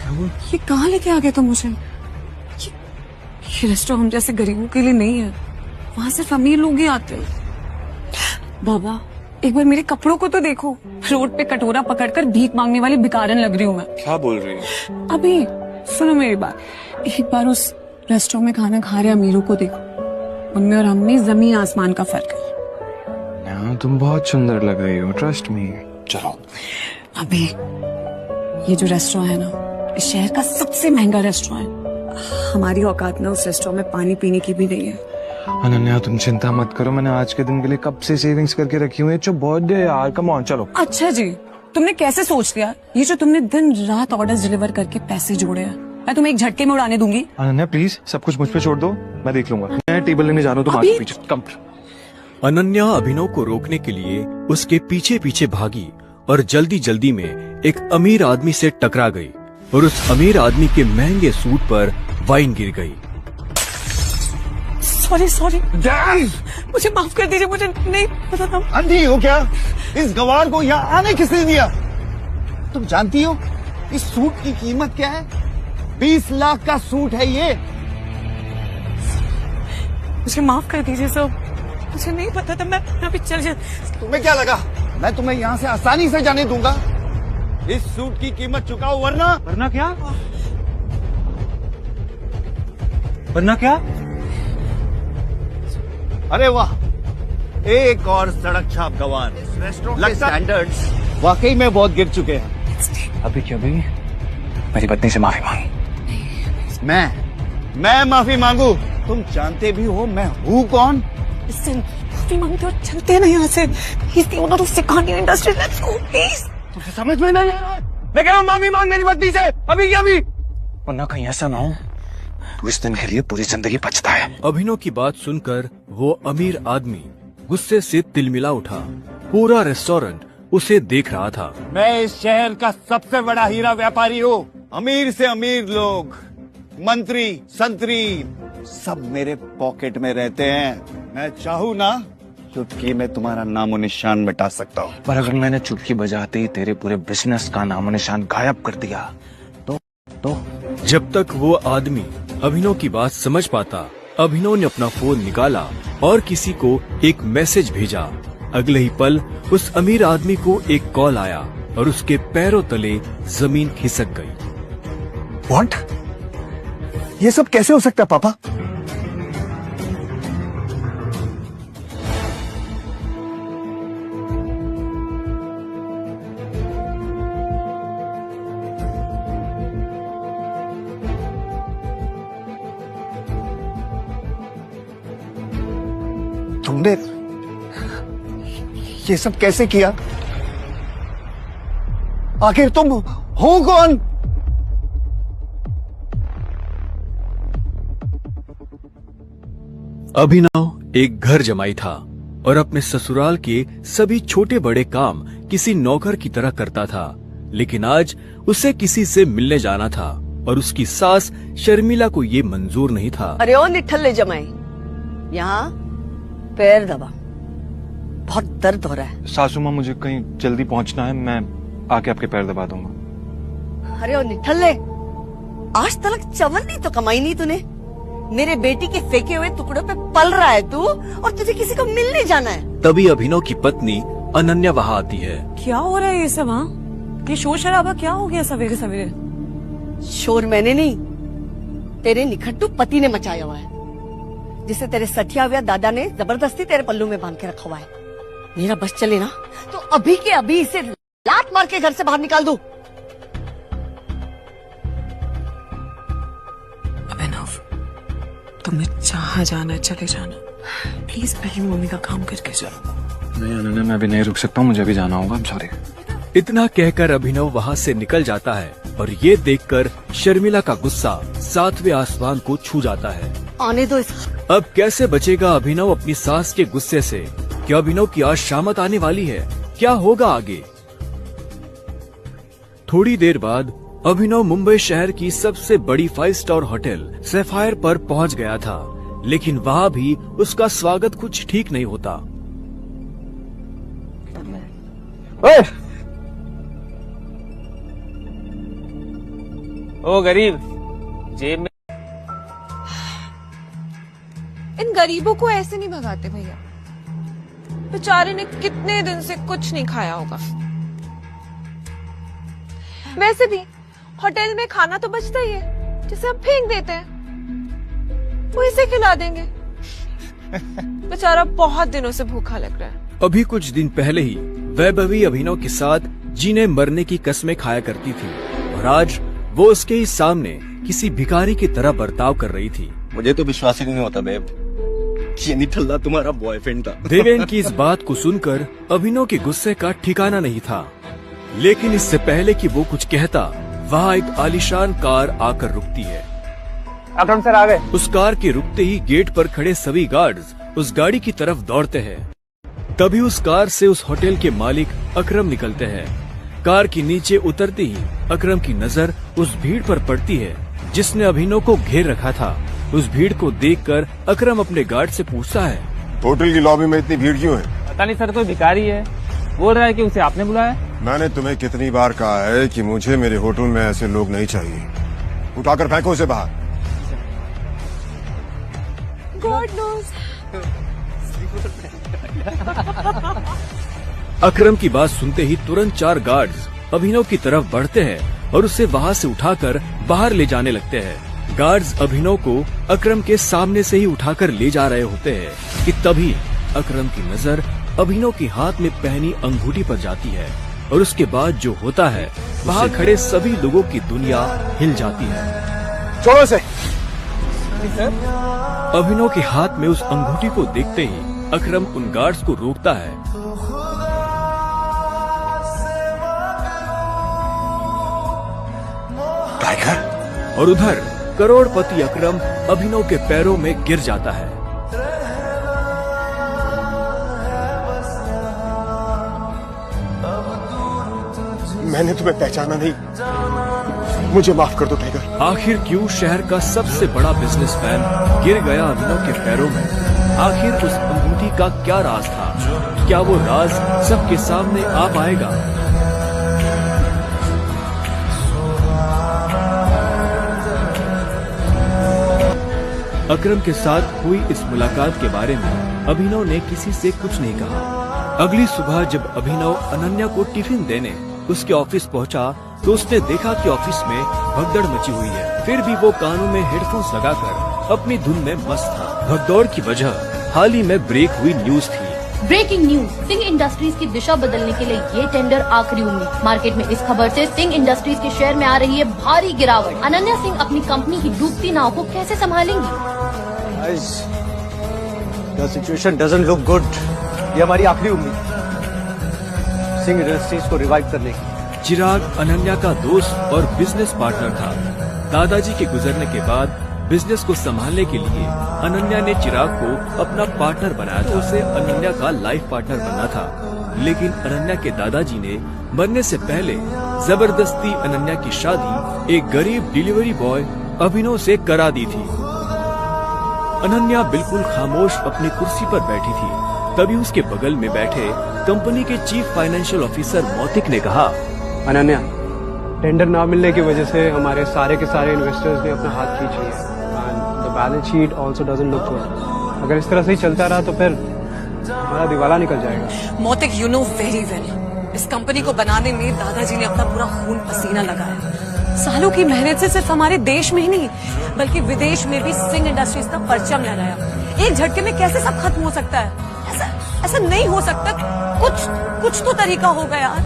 ये कहाँ लेके आ गए तुम मुझे? ये रेस्टोरेंट हम जैसे गरीबों के लिए नहीं है, वहाँ सिर्फ अमीर लोग ही आते हैं। बाबा एक बार मेरे कपड़ों को तो देखो, रोड पे कटोरा पकड़कर भीख मांगने वाली भिखारन लग रही हूँ मैं। क्या बोल रही है? अभी सुनो मेरी बात, एक बार उस रेस्टोरेंट में खाना खा रहे अमीरों को देखो, उनमें और हम में जमीन आसमान का फर्क है। तुम बहुत सुंदर लग रही हो, ट्रस्ट मी। चलो। अभी ये जो रेस्टोरेंट है ना, इस शहर का सबसे महंगा रेस्टोरेंट, हमारी औकात ना उस रेस्टोरेंट में पानी पीने की भी नहीं है। अनन्या तुम चिंता मत करो, मैंने आज के दिन के लिए कब से सेविंग्स करके रखी हुई है। जो बर्थडे यार, कम ऑन चलो। अच्छा जी, तुमने कैसे सोच लिया? ये जो तुमने दिन रात ऑर्डर्स डिलीवर करके पैसे जोड़े हैं, मैं तुम्हें एक झटके में उड़ाने दूंगी। अनन्या प्लीज सब कुछ मुझ पे छोड़ दो, मैं देख लूंगा। मैं टेबल लेने जा रहा हूँ, तुम आगे पीछे कम। अनन्या अभिनव को रोकने के लिए उसके पीछे पीछे भागी और जल्दी जल्दी में एक अमीर आदमी से टकरा गई और उस अमीर आदमी के महंगे सूट पर वाइन गिर गई। सॉरी मुझे माफ कर दीजिए, मुझे नहीं पता था। अंधी हो क्या? इस गवार को यहाँ आने किसने दिया? तुम जानती हो इस सूट की कीमत क्या है? 20 लाख का सूट है ये। मुझे माफ कर दीजिए सर, मुझे नहीं पता था। मैं अभी चल जा। तुम्हें क्या लगा मैं तुम्हें यहाँ से आसानी से जाने दूंगा? इस सूट की कीमत चुकाओ वरना क्या? वरना क्या? अरे वाह, एक और सड़क छाप गवार। लगता है स्टैंडर्ड्स वाकई में बहुत गिर चुके हैं। अभी क्या भी मेरी पत्नी से माफी मांगी। मैं माफी मांगू? तुम जानते भी हो मैं हूँ कौन? माफी मांगते और चलते हैं ना यहाँ से। He's the owner of Sikania Industries. Let's go, please. तुझे समझ में नहीं आ रहा? मैं कह रहा हूँ माफी मांग मेरी पत्नी से, अभी क्या भी। वरना कहीं ऐसा ना हो तू इस दिन के लिए पूरी जिंदगी पछता है। अभिनव की बात सुनकर वो अमीर आदमी गुस्से से तिलमिला उठा। पूरा रेस्टोरेंट उसे देख रहा था। मैं इस शहर का सबसे बड़ा हीरा व्यापारी हूँ। अमीर से अमीर लोग, मंत्री, संतरी, सब मेरे पॉकेट में रहते हैं। मैं चाहूँ ना चुटकी में तुम्हारा नामो निशान मिटा सकता हूँ। पर अगर मैंने चुटकी बजाते ही तेरे पूरे बिजनेस का नामो निशान गायब कर दिया तो जब तक वो आदमी अभिनव की बात समझ पाता, अभिनव ने अपना फोन निकाला और किसी को एक मैसेज भेजा। अगले ही पल उस अमीर आदमी को एक कॉल आया और उसके पैरों तले जमीन खिसक गई। व्हाट? ये सब कैसे हो सकता है पापा? तुमने ये सब कैसे किया? आखिर तुम हो कौन? अभिनव एक घर जमाई था और अपने ससुराल के सभी छोटे बड़े काम किसी नौकर की तरह करता था। लेकिन आज उसे किसी से मिलने जाना था और उसकी सास शर्मिला को ये मंजूर नहीं था। अरे ओ निठल्ले जमाई, यहाँ पैर दबा, बहुत दर्द हो रहा है। सासू माँ मुझे कहीं जल्दी पहुँचना है, मैं आके आपके पैर दबा दूंगा। अरे ओ निठल्ले, आज तक चवन नहीं तो कमाई नहीं तूने। मेरे बेटी के फेंके हुए टुकड़ों पे पल रहा है तू, और तुझे किसी को मिलने जाना है। तभी अभिनव की पत्नी अनन्या वहाँ आती है। क्या हो रहा है ये सब? हाँ, ये शोर शराबा क्या हो गया सवेरे सवेरे? शोर मैंने नहीं, तेरे निखट्टू पति ने मचाया हुआ है, जिसे तेरे सठिया हुआ दादा ने जबरदस्ती तेरे पल्लू में बांध के रखा हुआ है। मेरा बस चले ना तो अभी के अभी इसे लात मार के घर से बाहर निकाल दूं। अभिनव, तुम्हें जहाँ जाना है चले जाना, प्लीज पहले मम्मी का काम करके जाओ। नहीं अनन्या, मैं अभी नहीं रुक सकता, मुझे अभी जाना होगा। सॉरी। इतना कहकर अभिनव वहाँ से निकल जाता है और ये देखकर शर्मिला का गुस्सा 7वें आसमान को छू जाता है। आने दो इस। अब कैसे बचेगा अभिनव अपनी सास के गुस्से से? क्या अभिनव की आज शामत आने वाली है? क्या होगा आगे? थोड़ी देर बाद अभिनव मुंबई शहर की सबसे बड़ी 5 स्टार होटल सैफायर पर पहुंच गया था, लेकिन वहाँ भी उसका स्वागत कुछ ठीक नहीं होता। ओ गरीब, जेब में इन गरीबों को ऐसे नहीं भगाते भैया। बेचारे ने कितने दिन से कुछ नहीं खाया होगा। वैसे भी होटल में खाना तो बचता ही है, जिसे हम फेंक देते हैं, वो इसे खिला देंगे। बेचारा बहुत दिनों से भूखा लग रहा है। अभी कुछ दिन पहले ही वैभवी अभिनव के साथ जीने मरने की कस्में खाया करती थी और आज वो उसके ही सामने किसी भिखारी की तरह बर्ताव कर रही थी। मुझे तो विश्वास ही नहीं होता बेब, ये निठल्ला तुम्हारा बॉयफ्रेंड था। देवेन की इस बात को सुनकर अभिनव के गुस्से का ठिकाना नहीं था, लेकिन इससे पहले कि वो कुछ कहता, वहाँ एक आलीशान कार आकर रुकती है। अकरम सर आ गए। उस कार के रुकते ही गेट पर खड़े सभी गार्ड्स उस गाड़ी की तरफ दौड़ते हैं। तभी उस कार से उस होटल के मालिक अकरम निकलते हैं। कार के नीचे उतरते ही अकरम की नजर उस भीड़ पर पड़ती है जिसने अभिनव को घेर रखा था। उस भीड़ को देखकर अकरम अपने गार्ड से पूछता है, होटल की लॉबी में इतनी भीड़ क्यों है? पता नहीं सर, कोई भिखारी है, बोल रहा है कि उसे आपने बुलाया। मैंने तुम्हें कितनी बार कहा है कि मुझे मेरे होटल में ऐसे लोग नहीं चाहिए। उठाकर फेंको उसे बाहर। God knows. अकरम की बात सुनते ही तुरंत 4 गार्ड्स अभिनव की तरफ बढ़ते हैं और उसे वहाँ से उठाकर बाहर ले जाने लगते हैं। गार्ड्स अभिनव को अकरम के सामने से ही उठाकर ले जा रहे होते हैं कि तभी अकरम की नजर अभिनव के हाथ में पहनी अंगूठी पर जाती है और उसके बाद जो होता है, वहाँ खड़े सभी लोगों की दुनिया हिल जाती है। छोड़ो इसे। अभिनव के हाथ में उस अंगूठी को देखते ही अकरम उन गार्ड्स को रोकता है। टाइगर। और उधर करोड़पति अकरम अभिनव के पैरों में गिर जाता है। मैंने तुम्हें पहचाना नहीं, मुझे माफ कर दो टाइगर। आखिर क्यों शहर का सबसे बड़ा बिजनेसमैन गिर गया अभिनव के पैरों में? आखिर उस अंगूठी का क्या राज था? क्या वो राज सबके सामने आ पाएगा? अकरम के साथ हुई इस मुलाकात के बारे में अभिनव ने किसी से कुछ नहीं कहा। अगली सुबह जब अभिनव अनन्या को टिफिन देने उसके ऑफिस पहुंचा, तो उसने देखा कि ऑफिस में भगदड़ मची हुई है। फिर भी वो कानों में हेडफोन्स लगाकर अपनी धुन में मस्त था। भगदौड़ की वजह हाल ही में ब्रेक हुई न्यूज थी। ब्रेकिंग न्यूज, सिंह इंडस्ट्रीज की दिशा बदलने के लिए ये टेंडर आखिरी उम्मीद। मार्केट में इस खबर से सिंह इंडस्ट्रीज के शेयर में आ रही है भारी गिरावट। अनन्या सिंह अपनी कंपनी की डूबती नाव को कैसे संभालेंगी? The situation doesn't look good. ये हमारी आखिरी उम्मीद सिंह इंडस्ट्रीज को रिवाइव करने की। चिराग अनन्या का दोस्त और बिजनेस पार्टनर था। दादाजी के गुजरने के बाद बिजनेस को संभालने के लिए अनन्या ने चिराग को अपना पार्टनर बनाया था। उसे अनन्या का लाइफ पार्टनर बनना था, लेकिन अनन्या के दादाजी ने मरने से पहले जबरदस्ती अनन्या की शादी एक गरीब डिलीवरी बॉय अभिनव से करा दी थी। अनन्या बिल्कुल खामोश अपनी कुर्सी पर बैठी थी। तभी उसके बगल में बैठे कंपनी के चीफ फाइनेंशियल ऑफिसर मौतिक ने कहा, अनन्या, टेंडर ना मिलने की वजह से हमारे सारे के सारे इन्वेस्टर्स ने अपना हाथ खींच लिया and the balance sheet also doesn't look good. अगर इस तरह से ही चलता रहा तो फिर हमारा दिवाला निकल जाएगा। मोतिक, यू नो वेरी वेल, इस कंपनी को बनाने में दादाजी ने अपना पूरा खून पसीना लगाया। सालों की मेहनत से सिर्फ हमारे देश में ही नहीं बल्कि विदेश में भी सिंह इंडस्ट्रीज का परचम लहराया। एक झटके में कैसे सब खत्म हो सकता है? ऐसा नहीं हो सकता। कुछ तो तरीका होगा यार।